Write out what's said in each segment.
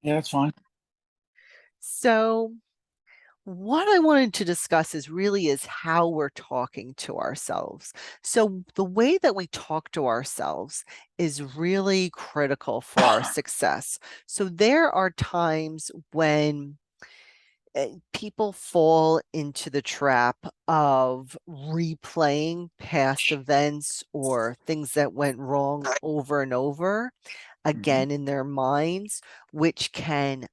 Yeah, that's fine. So, what I wanted to discuss is how we're talking to ourselves. So, the way that we talk to ourselves is really critical for our success. So, there are times when people fall into the trap of replaying past events or things that went wrong over and over Mhm. again in their minds, which can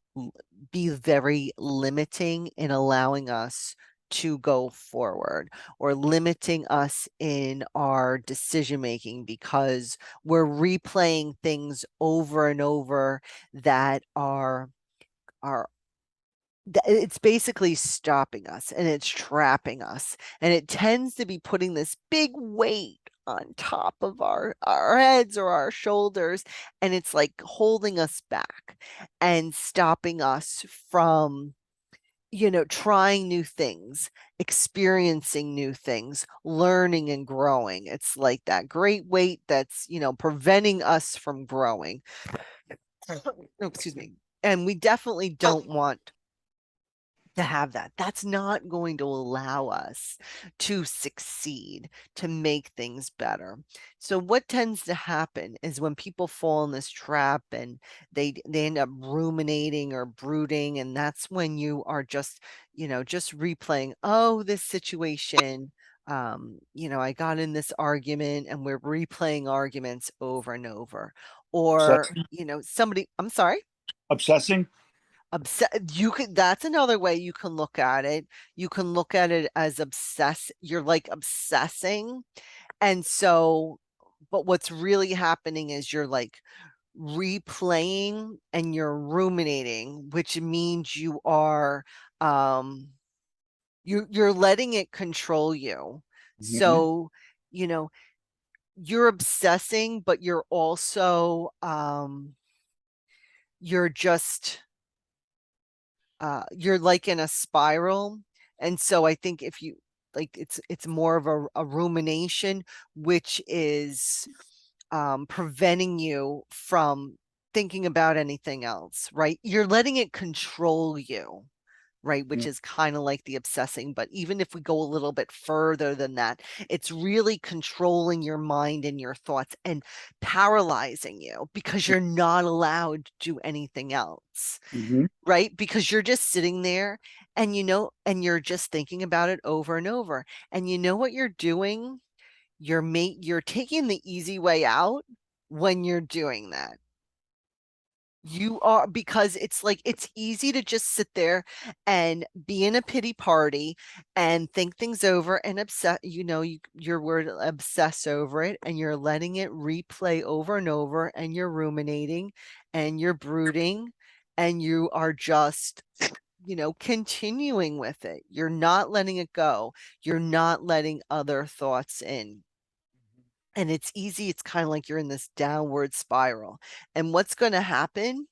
be very limiting in allowing us to go forward or limiting us in our decision making because we're replaying things over and over that are it's basically stopping us and it's trapping us, and it tends to be putting this big weight on top of our heads or our shoulders, and it's like holding us back and stopping us from trying new things, experiencing new things, learning and growing. It's like that great weight that's preventing us from growing. Oh, excuse me. And we definitely don't want to have that. That's not going to allow us to succeed, to make things better. So what tends to happen is when people fall in this trap and they end up ruminating or brooding, and that's when you are just replaying, oh, this situation. I got in this argument and we're replaying arguments over and over. Or, Obsessing. somebody, I'm sorry. Obsessing. You could, that's another way you can look at it. You can look at it as you're like obsessing. And so, but what's really happening is you're like replaying and you're ruminating, which means um you're letting it control you. Mhm. So, you know, you're obsessing, but you're also you're just you're like in a spiral. And so I think if you like, it's more of a rumination, which is preventing you from thinking about anything else, right? You're letting it control you, right? Which is kind of like the obsessing. But even if we go a little bit further than that, it's really controlling your mind and your thoughts and paralyzing you because you're not allowed to do anything else, Mhm. right? Because you're just sitting there and and you're just thinking about it over and over. And you know what you're doing? You're taking the easy way out when you're doing that. You are, because it's like it's easy to just sit there and be in a pity party and think things over and upset, your word obsess over it, and you're letting it replay over and over, and you're ruminating and you're brooding and you are just continuing with it. You're not letting it go. You're not letting other thoughts in. And it's easy. It's kind of like you're in this downward spiral. And what's going to happen?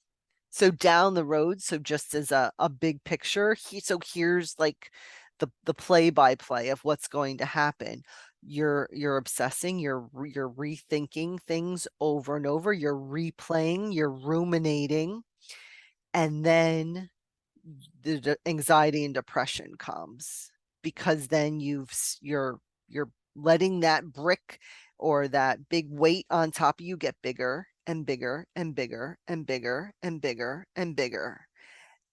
So down the road, so just as a big picture, so here's like the play by play of what's going to happen. You're obsessing, you're rethinking things over and over, you're replaying, you're ruminating, and then the anxiety and depression comes because then you're letting that brick or that big weight on top of you get bigger and bigger and bigger and bigger and bigger and bigger,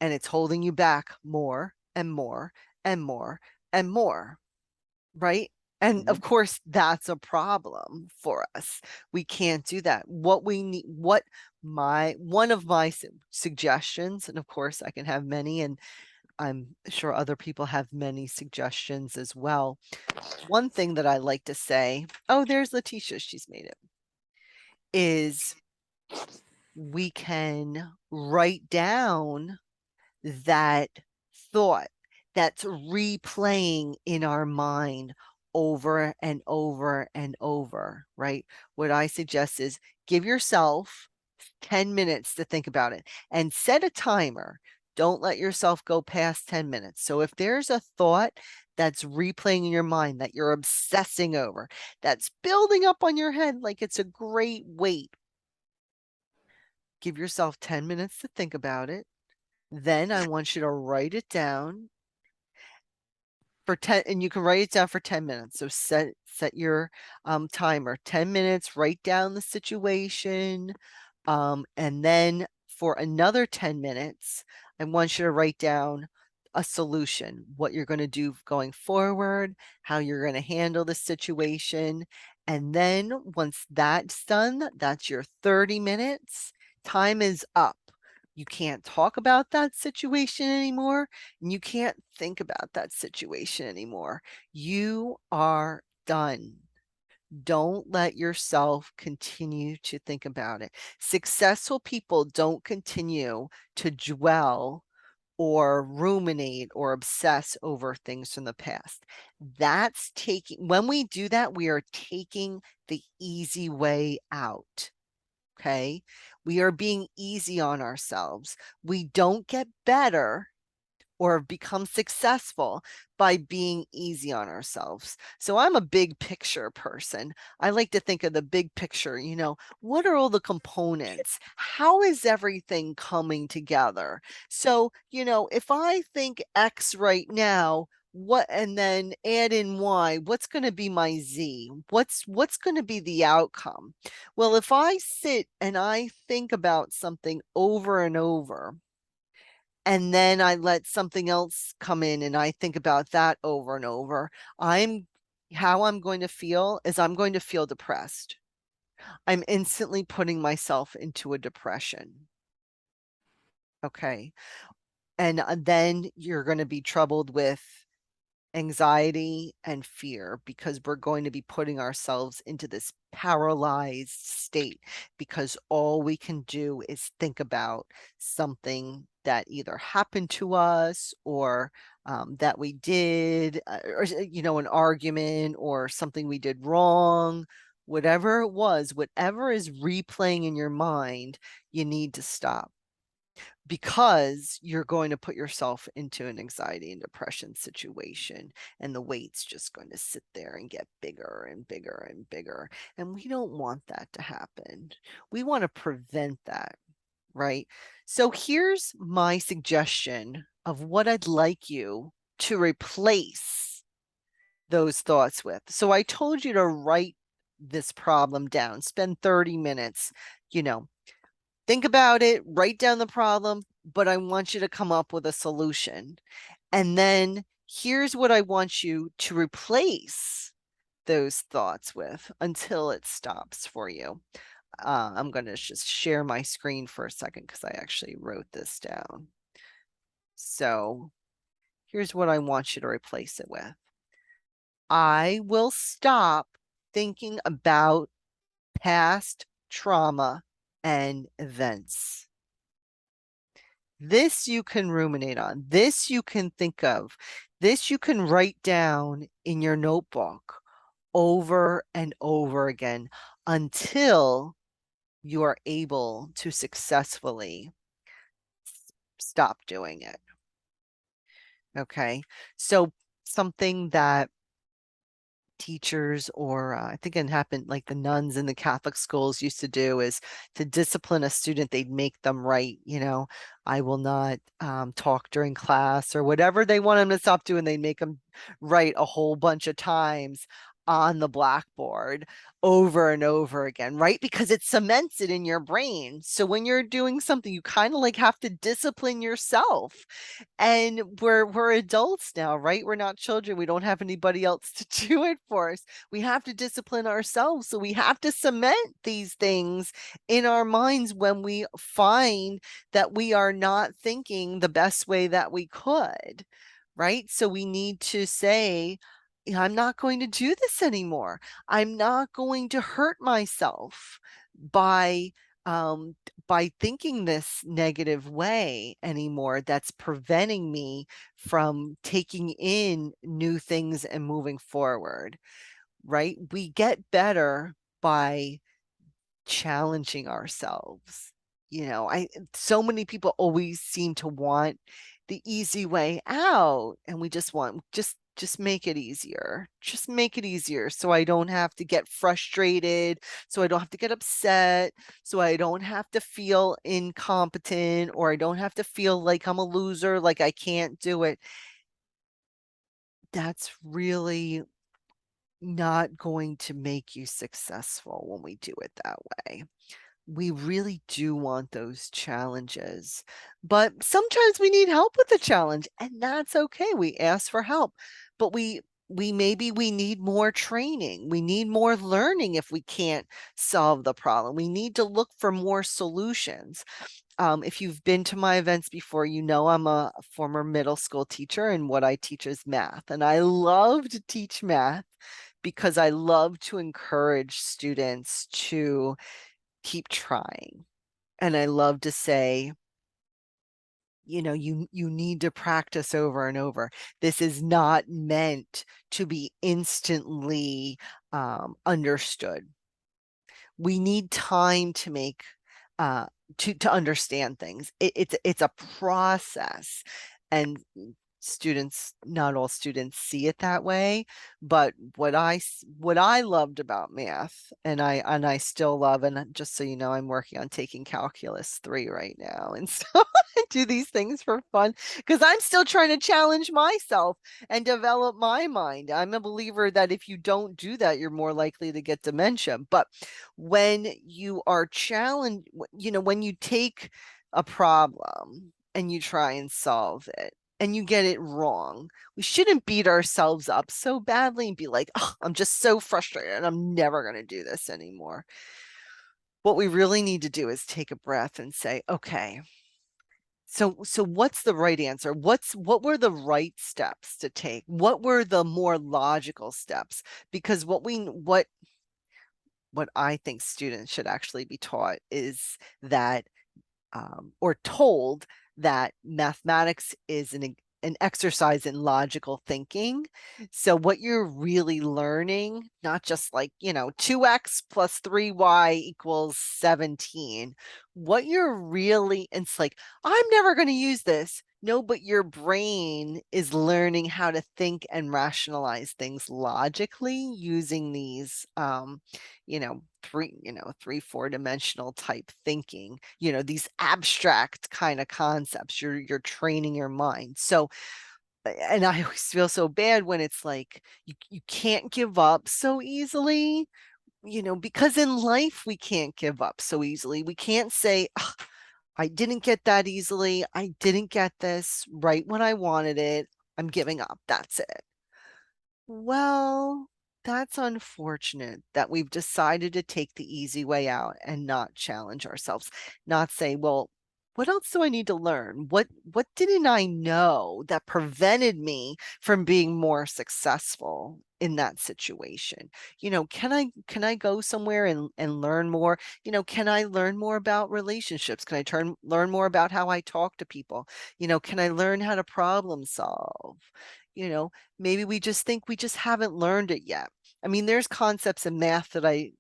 and it's holding you back more and more and more and more, right? And of Mhm. course, that's a problem for us. We can't do that. What we need, what my one of my suggestions, and of course, I can have many, and I'm sure other people have many suggestions as well. One thing that I like to say, oh, there's Letitia, she's made it, is we can write down that thought that's replaying in our mind over and over and over, right? What I suggest is give yourself 10 minutes to think about it and set a timer. Don't let yourself go past 10 minutes. So if there's a thought that's replaying in your mind that you're obsessing over, that's building up on your head like it's a great weight, Give yourself 10 minutes to think about it. Then I want you to write it down for 10, and you can write it down for 10 minutes. So set your timer, 10 minutes, write down the situation. And then for another 10 minutes, I want you to write down a solution, what you're going to do going forward, how you're going to handle the situation. And then once that's done, that's your 30 minutes. Time is up. You can't talk about that situation anymore, and you can't think about that situation anymore. You are done. Don't let yourself continue to think about it. Successful people don't continue to dwell or ruminate or obsess over things from the past. That's taking, when we do that, we are taking the easy way out. Okay. We are being easy on ourselves. We don't get better or become successful by being easy on ourselves. So I'm a big picture person. I like to think of the big picture, what are all the components? How is everything coming together? So, if I think X right now, what, and then add in Y, what's going to be my Z? What's going to be the outcome? Well, if I sit and I think about something over and over, and then I let something else come in and I think about that over and over, how I'm going to feel is I'm going to feel depressed. I'm instantly putting myself into a depression. Okay. And then you're going to be troubled with anxiety and fear, because we're going to be putting ourselves into this paralyzed state because all we can do is think about something that either happened to us or that we did, or an argument or something we did wrong. Whatever it was, whatever is replaying in your mind, you need to stop, because you're going to put yourself into an anxiety and depression situation, and the weight's just going to sit there and get bigger and bigger and bigger. And we don't want that to happen. We want to prevent that, right? So here's my suggestion of what I'd like you to replace those thoughts with. So I told you to write this problem down, spend 30 minutes, think about it, write down the problem, but I want you to come up with a solution. And then here's what I want you to replace those thoughts with until it stops for you. I'm going to just share my screen for a second because I actually wrote this down. So here's what I want you to replace it with. I will stop thinking about past trauma and events. This you can ruminate on. This you can think of. This you can write down in your notebook over and over again until you are able to successfully stop doing it. Okay. So something that teachers, or I think it happened, like the nuns in the Catholic schools used to do, is to discipline a student, they'd make them write, I will not talk during class, or whatever they want them to stop doing, they make them write a whole bunch of times on the blackboard over and over again, right? Because it cements it in your brain. So when you're doing something, you kind of like have to discipline yourself. And we're adults now, right? We're not children. We don't have anybody else to do it for us. We have to discipline ourselves. So we have to cement these things in our minds when we find that we are not thinking the best way that we could, right? So we need to say, I'm not going to do this anymore. I'm not going to hurt myself by thinking this negative way anymore. That's preventing me from taking in new things and moving forward, right? We get better by challenging ourselves. So many people always seem to want the easy way out, and we just just make it easier. Just make it easier so I don't have to get frustrated, so I don't have to get upset, so I don't have to feel incompetent, or I don't have to feel like I'm a loser, like I can't do it. That's really not going to make you successful when we do it that way. We really do want those challenges, but sometimes we need help with the challenge, and that's okay. We ask for help, but maybe we need more training. We need more learning if we can't solve the problem. We need to look for more solutions. If you've been to my events before, you know I'm a former middle school teacher, and what I teach is math. And I love to teach math because I love to encourage students to keep trying. And I love to say, you need to practice over and over. This is not meant to be instantly understood. We need time to make to understand things. It's a process, and students, not all students see it that way, but what I loved about math, and I still love, and just so you know, I'm working on taking calculus 3 right now, and so I do these things for fun because I'm still trying to challenge myself and develop my mind. I'm a believer that if you don't do that, you're more likely to get dementia. But when you are challenged, when you take a problem and you try and solve it and you get it wrong, we shouldn't beat ourselves up so badly and be like, oh, I'm just so frustrated and I'm never going to do this anymore. What we really need to do is take a breath and say, okay, so what's the right answer? What were the right steps to take? What were the more logical steps? Because what I think students should actually be taught is that or told that mathematics is an exercise in logical thinking. So what you're really learning, not just like, 2x plus 3y equals 17. What you're really, it's like, I'm never going to use this. No, but your brain is learning how to think and rationalize things logically using these, three, 4 dimensional type thinking, these abstract kind of concepts. You're training your mind. So, and I always feel so bad when it's like you can't give up so easily, because in life we can't give up so easily. We can't say, "Ugh, I didn't get that easily. I didn't get this right when I wanted it. I'm giving up. That's it." Well, that's unfortunate that we've decided to take the easy way out and not challenge ourselves, not say, well, what else do I need to learn? What didn't I know that prevented me from being more successful in that situation? Can I go somewhere and learn more? Can I learn more about relationships? Can I learn more about how I talk to people? Can I learn how to problem solve? Maybe we just think we just haven't learned it yet. I mean, there's concepts in math that I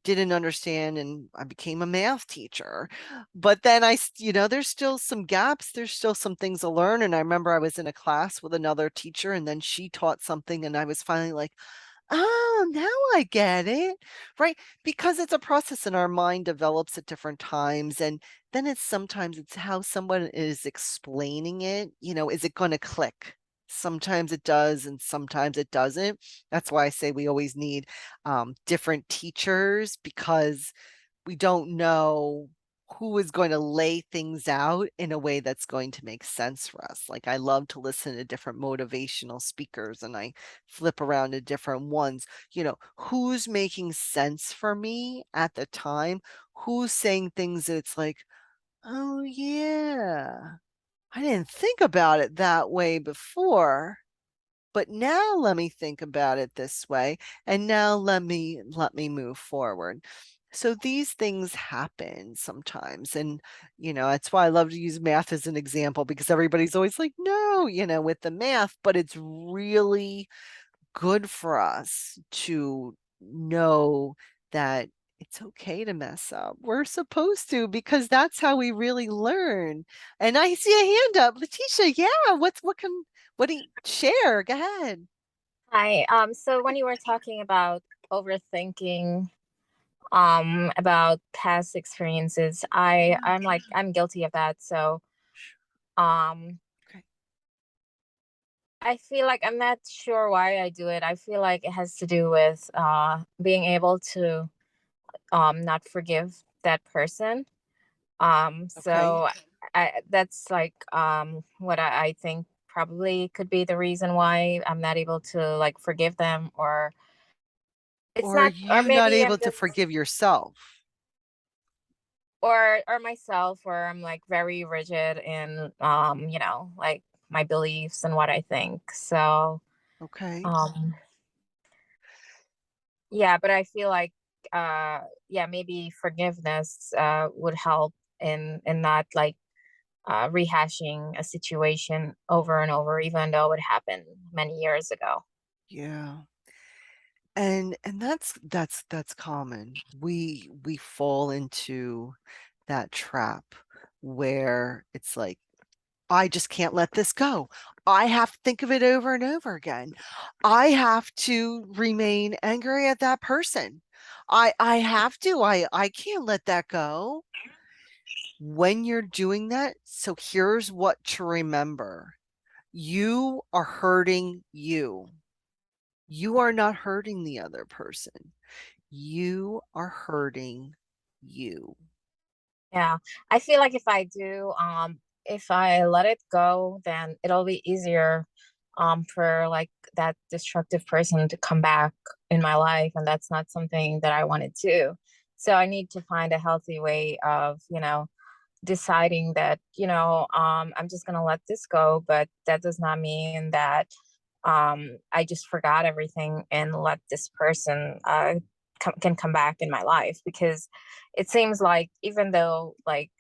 didn't understand, and I became a math teacher. But then there's still some gaps. There's still some things to learn. And I remember I was in a class with another teacher, and then she taught something, and I was finally like, oh, now I get it. Right. Because it's a process and our mind develops at different times. And then sometimes it's how someone is explaining it. Is it going to click? Sometimes it does, and sometimes it doesn't. That's why I say we always need different teachers, because we don't know who is going to lay things out in a way that's going to make sense for us. Like, I love to listen to different motivational speakers, and I flip around to different ones. Who's making sense for me at the time? Who's saying things that it's like, oh yeah, I didn't think about it that way before, but now let me think about it this way, and now let me move forward. So these things happen sometimes, and that's why I love to use math as an example, because everybody's always like, no, with the math, but it's really good for us to know that it's okay to mess up. We're supposed to, because that's how we really learn. And I see a hand up. Letitia, yeah, What do you share? Go ahead. Hi. So when you were talking about overthinking, about past experiences, I'm guilty of that. So, um, Okay. I feel like I'm not sure why I do it. I feel like it has to do with being able to not forgive that person. Okay. So I that's like what I think probably could be the reason why I'm not able to like forgive them, or it's Or are not, or you not maybe I'm able to just, forgive yourself? or myself, where I'm like very rigid in like my beliefs and what I think. So Okay. um yeah, but I feel like yeah, maybe forgiveness would help in not like rehashing a situation over and over, even though it happened many years ago. Yeah. And that's common. We fall into that trap where it's like, I just can't let this go. I have to think of it over and over again. I have to remain angry at that person. I have to. I can't let that go. When you're doing that, so here's what to remember. You are hurting you. You are not hurting the other person. You are hurting you. Yeah, I feel like if I let it go, then it'll be easier for like that destructive person to come back in my life, and that's not something that I wanted to. So I need to find a healthy way of, deciding that, I'm just gonna let this go, but that does not mean that I just forgot everything and let this person can come back in my life, because it seems like even though like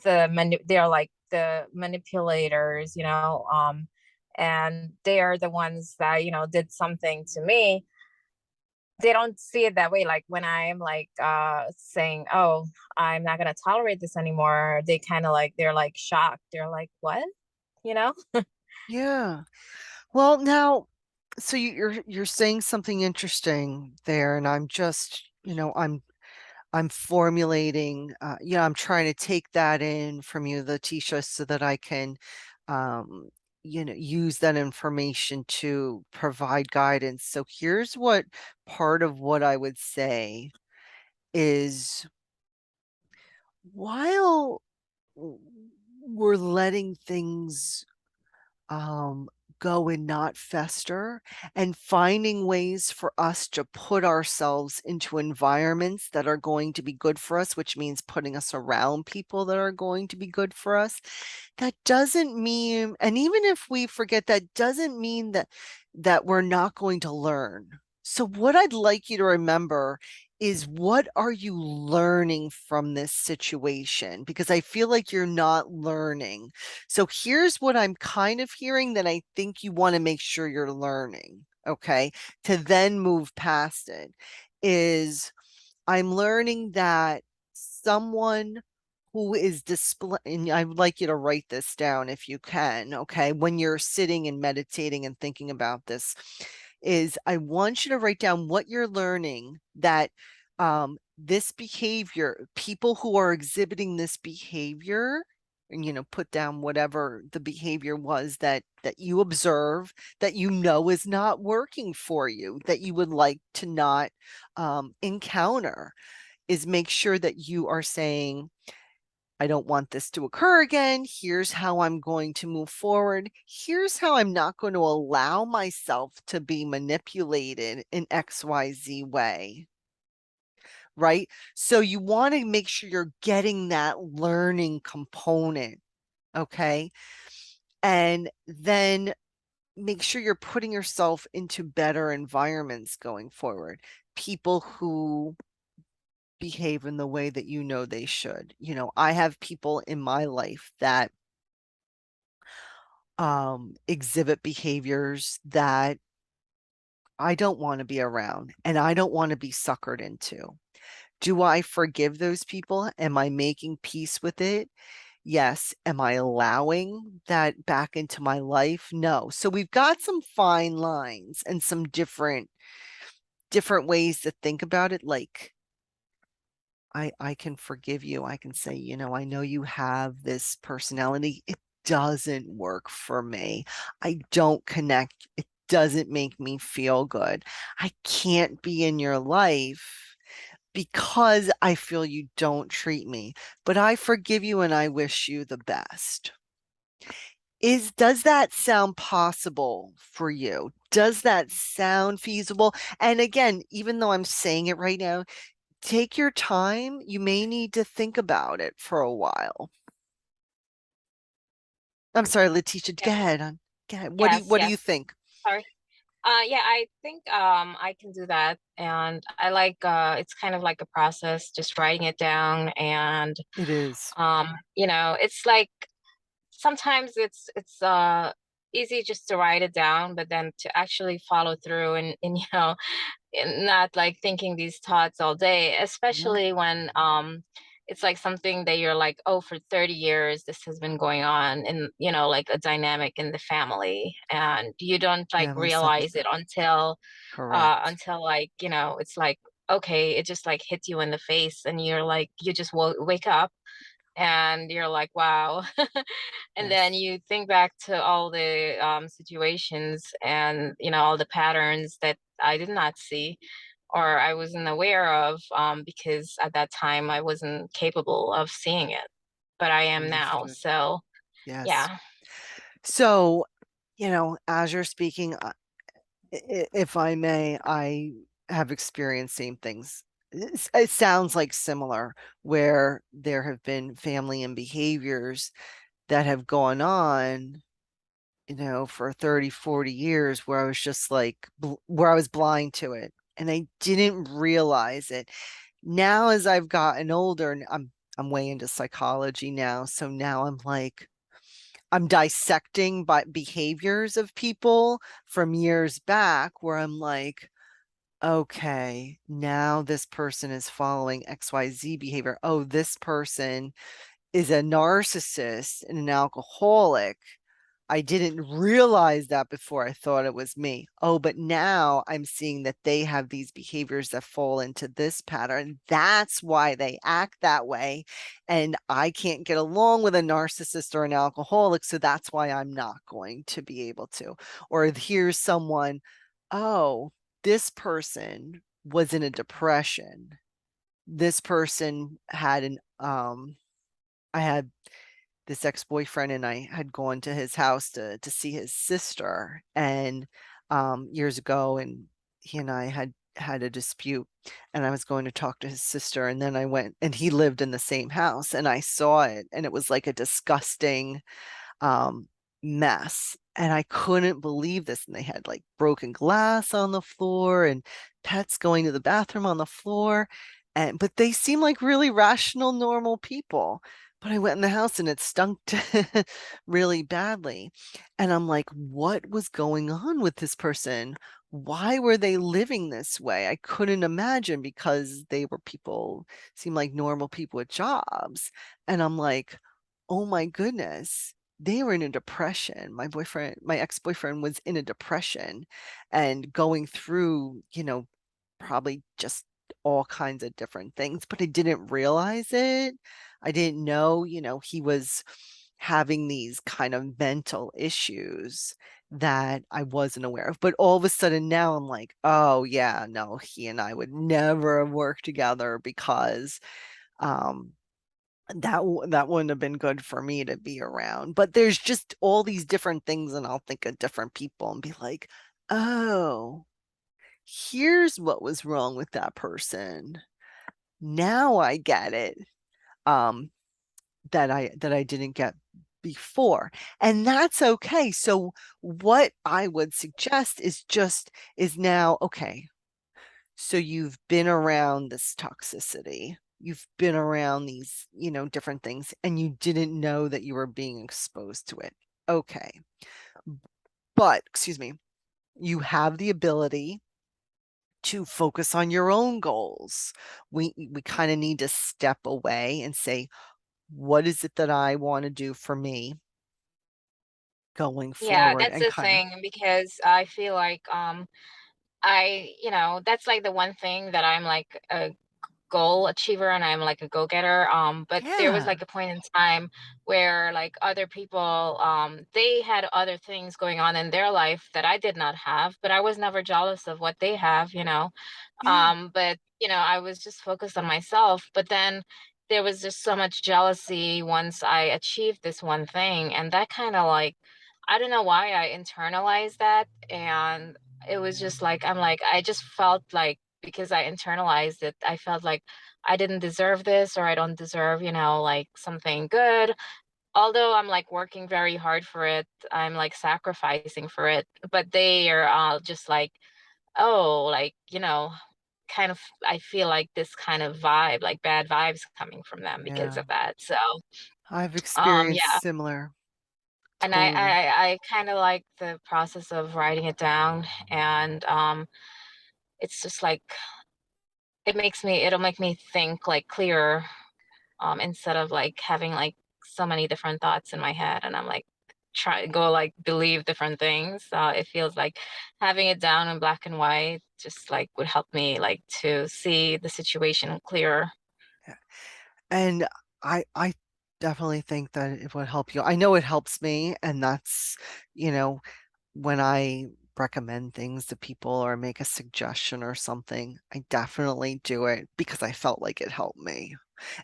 they're like the manipulators, and they are the ones that did something to me, they don't see it that way. Like when I'm like saying, oh, I'm not going to tolerate this anymore, they kind of like, they're like shocked, they're like, what, you know Yeah. Well, now, so you're saying something interesting there, and I'm just, I'm formulating, I'm trying to take that in from you, Letitia, so that I can, um, use that information to provide guidance. So here's what part of what I would say is, while we're letting things um, go and not fester, and finding ways for us to put ourselves into environments that are going to be good for us, which means putting us around people that are going to be good for us. That doesn't mean, and even if we forget, that doesn't mean that we're not going to learn. So what I'd like you to remember is, what are you learning from this situation? Because I feel like you're not learning. So here's what I'm kind of hearing that I think you want to make sure you're learning, okay, to then move past it, is I'm learning that someone who is displaying, I would like you to write this down if you can, okay, when you're sitting and meditating and thinking about this, is I want you to write down what you're learning, that this behavior, people who are exhibiting this behavior, and put down whatever the behavior was that you observe, that is not working for you, that you would like to not encounter, is make sure that you are saying, I don't want this to occur again. Here's how I'm going to move forward. Here's how I'm not going to allow myself to be manipulated in XYZ way. Right? So you want to make sure you're getting that learning component. Okay. And then make sure you're putting yourself into better environments going forward. People who behave in the way that they should. I have people in my life that exhibit behaviors that I don't want to be around and I don't want to be suckered into. Do I forgive those people? Am I making peace with it? Yes. Am I allowing that back into my life? No. So we've got some fine lines and some different ways to think about it. Like, I can forgive you. I can say, I know you have this personality. It doesn't work for me. I don't connect. It doesn't make me feel good. I can't be in your life because I feel you don't treat me, but I forgive you and I wish you the best. Does that sound possible for you? Does that sound feasible? And again, even though I'm saying it right now, take your time. You may need to think about it for a while. I'm sorry, Letitia, go Yeah. ahead. Go ahead. Yes, What do you yes. think? Sorry. Yeah, I think I can do that. And I like it's kind of like a process, just writing it down. And It is. it's like sometimes it's easy just to write it down, but then to actually follow through and and not like thinking these thoughts all day, Yeah. especially when it's like something that you're like, oh, for 30 years this has been going on, and like a dynamic in the family, and you don't like Yeah, most realize definitely. it until Correct. until like it's like, okay, it just like hits you in the face, and you're like, you just wake up and you're like, wow. And then Yes. you think back to all the situations and all the patterns that I did not see or I wasn't aware of, because at that time I wasn't capable of seeing it, but I am now. Understood. So Yes. yeah. So, as you're speaking, if I may, I have experienced same things. It sounds like similar, where there have been family and behaviors that have gone on, for 30, 40 years, where I was just like, where I was blind to it and I didn't realize it. Now, as I've gotten older, and I'm way into psychology now, so now I'm like, I'm dissecting behaviors of people from years back, where I'm like, okay, now this person is following XYZ behavior. Oh, this person is a narcissist and an alcoholic. I didn't realize that before. I thought it was me. Oh, but now I'm seeing that they have these behaviors that fall into this pattern. That's why they act that way. And I can't get along with a narcissist or an alcoholic. So that's why I'm not going to be able to. Or here's someone, oh, this person was in a depression. This person had I had this ex-boyfriend and I had gone to his house to see his sister, and years ago, and he and I had a dispute, and I was going to talk to his sister, and then I went, and he lived in the same house, and I saw it, and it was like a disgusting um, mess. And I couldn't believe this. And they had like broken glass on the floor and pets going to the bathroom on the floor. But they seem like really rational, normal people. But I went in the house and it stunk really badly. And I'm like, what was going on with this person? Why were they living this way? I couldn't imagine, because they were people, seem like normal people with jobs. And I'm like, oh my goodness, they were in a depression. My ex-boyfriend was in a depression and going through, probably just all kinds of different things, but I didn't realize it. I didn't know, he was having these kind of mental issues that I wasn't aware of. But all of a sudden now I'm like, oh yeah, no, he and I would never have worked together, because um that wouldn't have been good for me to be around. But there's just all these different things, and I'll think of different people and be like, oh, here's what was wrong with that person. Now I get it. Um, that I didn't get before. And that's okay. So what I would suggest is now, okay, so you've been around this toxicity. You've been around these, different things, and you didn't know that you were being exposed to it. Okay. But, excuse me, you have the ability to focus on your own goals. We kind of need to step away and say, what is it that I want to do for me going Yeah, forward, that's and the kind of, thing because I feel like that's like the one thing that I'm like a goal achiever and I'm like a go-getter. But there was yeah, like a point in time where like other people, they had other things going on in their life that I did not have, but I was never jealous of what they have. yeah, But I was just focused on myself. But then there was just so much jealousy once I achieved this one thing, and that kind of like, I don't know why I internalized that, and it was just like I just felt like because I internalized it, I felt like I didn't deserve this or I don't deserve, like something good. Although I'm like working very hard for it, I'm like sacrificing for it, but they are just like, oh, like, kind of, I feel like this kind of vibe, like bad vibes coming from them because yeah. of that. So, I've yeah. experienced similar. And I, Totally. I kind of like the process of writing it down, and it's just like it'll make me think like clearer, instead of like having like so many different thoughts in my head, and I'm like try to go like believe different things. It feels like having it down in black and white just like would help me like to see the situation clearer. Yeah. And I definitely think that it would help you. I know it helps me, and that's, you know, when I recommend things to people or make a suggestion or something, I definitely do it because I felt like it helped me.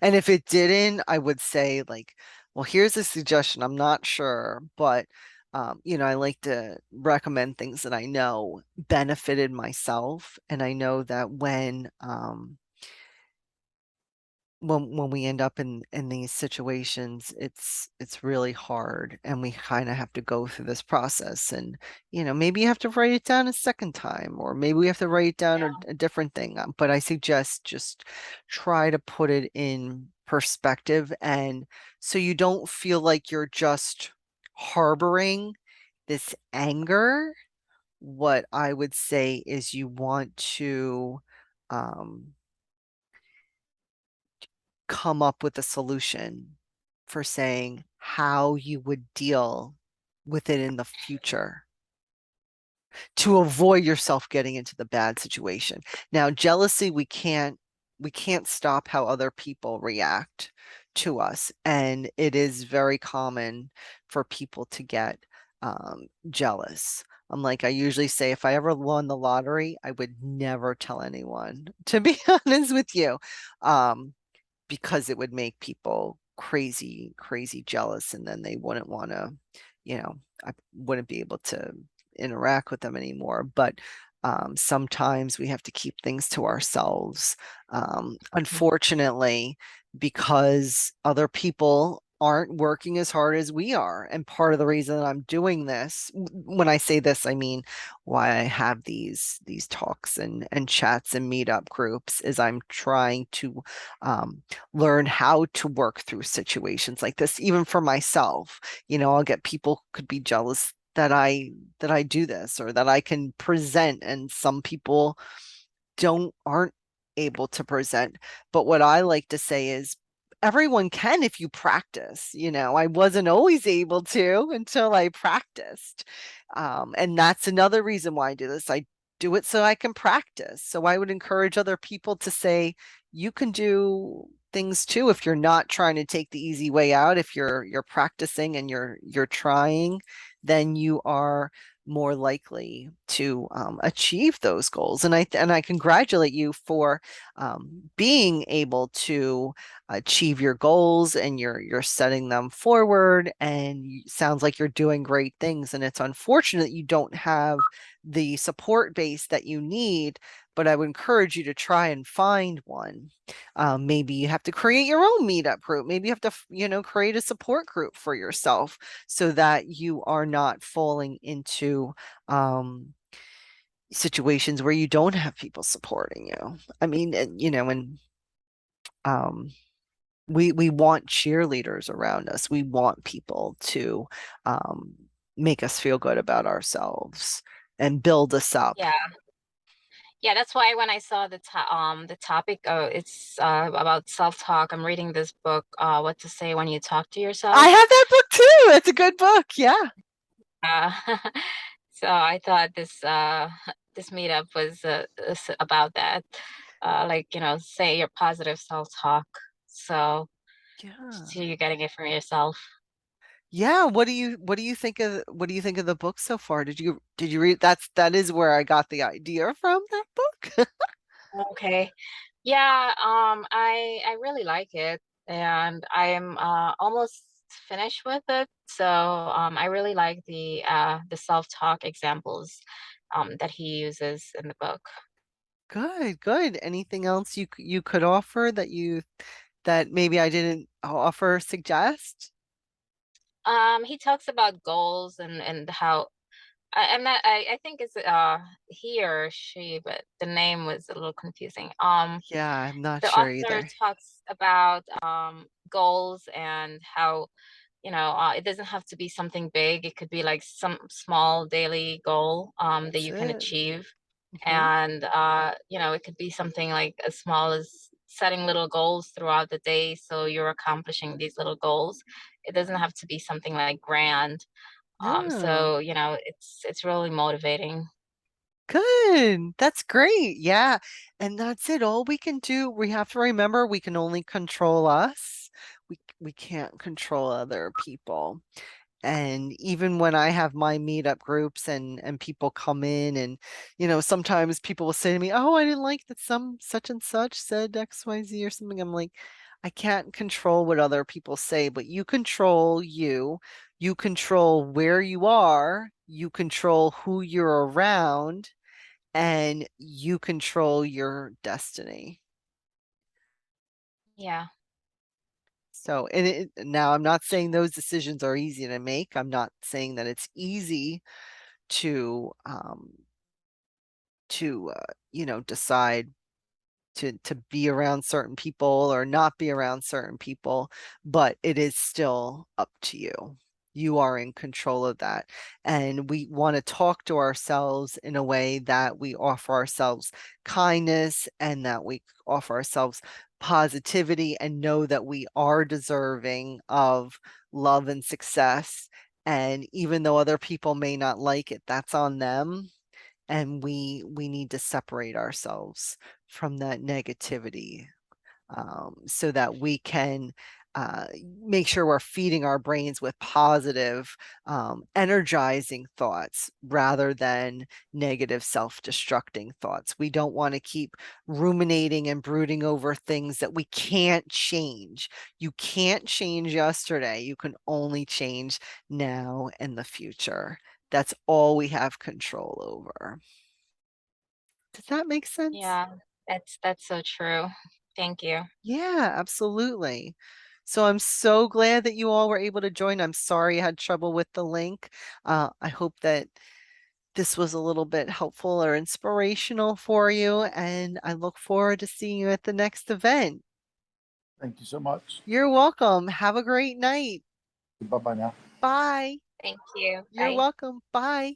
And if it didn't, I would say like, well, here's a suggestion. I'm not sure, but I like to recommend things that I know benefited myself. And I know that when we end up in these situations, it's really hard, and we kind of have to go through this process. And maybe you have to write it down a second time, or maybe we have to write down Yeah. a different thing. But I suggest just try to put it in perspective, and so you don't feel like you're just harboring this anger. What I would say is you want to um come up with a solution for saying how you would deal with it in the future to avoid yourself getting into the bad situation. Now, jealousy, we can't stop how other people react to us, and it is very common for people to get jealous. I'm like, I usually say, if I ever won the lottery, I would never tell anyone, to be honest with you. Um, because it would make people crazy, crazy jealous, and then they wouldn't want to, I wouldn't be able to interact with them anymore. But sometimes we have to keep things to ourselves. Unfortunately, because other people aren't working as hard as we are. And part of the reason that I'm doing this, when I say this, I mean why I have these talks and chats and meetup groups, is I'm trying to um, learn how to work through situations like this, even for myself. I'll get people could be jealous that I do this, or that I can present, and some people aren't able to present. But what I like to say is everyone can if you practice. I wasn't always able to until I practiced. And that's another reason why I do this. I do it so I can practice. So I would encourage other people to say, you can do things too if you're not trying to take the easy way out. If you're practicing and you're trying, then you are more likely to achieve those goals. And I congratulate you for being able to achieve your goals, and you're setting them forward, and sounds like you're doing great things. And it's unfortunate you don't have the support base that you need, but I would encourage you to try and find one. Maybe you have to create your own meetup group. Maybe you have to, create a support group for yourself, so that you are not falling into situations where you don't have people supporting you. I mean, and um, we want cheerleaders around us. We want people to um, make us feel good about ourselves and build us up. Yeah. Yeah, that's why when I saw the topic, it's about self-talk. I'm reading this book, What to Say When You Talk to I Yourself. have that book too. It's a good book. Yeah. Uh, so I thought this meetup was about that. Like, say your positive self-talk. So Yeah. you're getting it from yourself. Yeah. What do you think of the book so far? Did you read that is where I got the idea from that book? Okay. Yeah, I really like it, and I'm almost finished with it. So I really like the self-talk examples that he uses in the book. Good, good. Anything else you could offer that maybe I didn't offer, suggest? He talks about goals and how I'm not I think it's he or she, but the name was a little confusing. Yeah, I'm not The sure author either. talks about goals and how it doesn't have to be something big. It could be like some small daily goal that That's you can it. achieve. Hmm. And it could be something like as small as setting little goals throughout the day, so you're accomplishing these little goals. It doesn't have to be something like grand. No. So it's really motivating. Good. That's great. Yeah. And that's it. All we can do, we have to remember we can only control us. We can't control other people. And even when I have my meetup groups and people come in and sometimes people will say to me, "Oh, I didn't like that some such and such said XYZ or something." I'm like, I can't control what other people say, but you control you. You control where you are, you control who you're around, and you control your destiny. Yeah. So, now I'm not saying those decisions are easy to make. I'm not saying that it's easy to decide to be around certain people or not be around certain people, but it is still up to you. You are in control of that. And we want to talk to ourselves in a way that we offer ourselves kindness and that we offer ourselves positivity and know that we are deserving of love and success. And even though other people may not like it, that's on them, and we need to separate ourselves from that negativity, so that we can uh, make sure we're feeding our brains with positive, energizing thoughts rather than negative, self-destructing thoughts. We don't want to keep ruminating and brooding over things that we can't change. You can't change yesterday. You can only change now and the future. That's all we have control over. Does that make sense? Yeah, that's so true. Thank you. Yeah, absolutely. So I'm so glad that you all were able to join. I'm sorry I had trouble with the link. I hope that this was a little bit helpful or inspirational for you, and I look forward to seeing you at the next event. Thank you so much. You're welcome. Have a great night. Bye bye now. Bye. Thank you. You're Bye. welcome. Bye.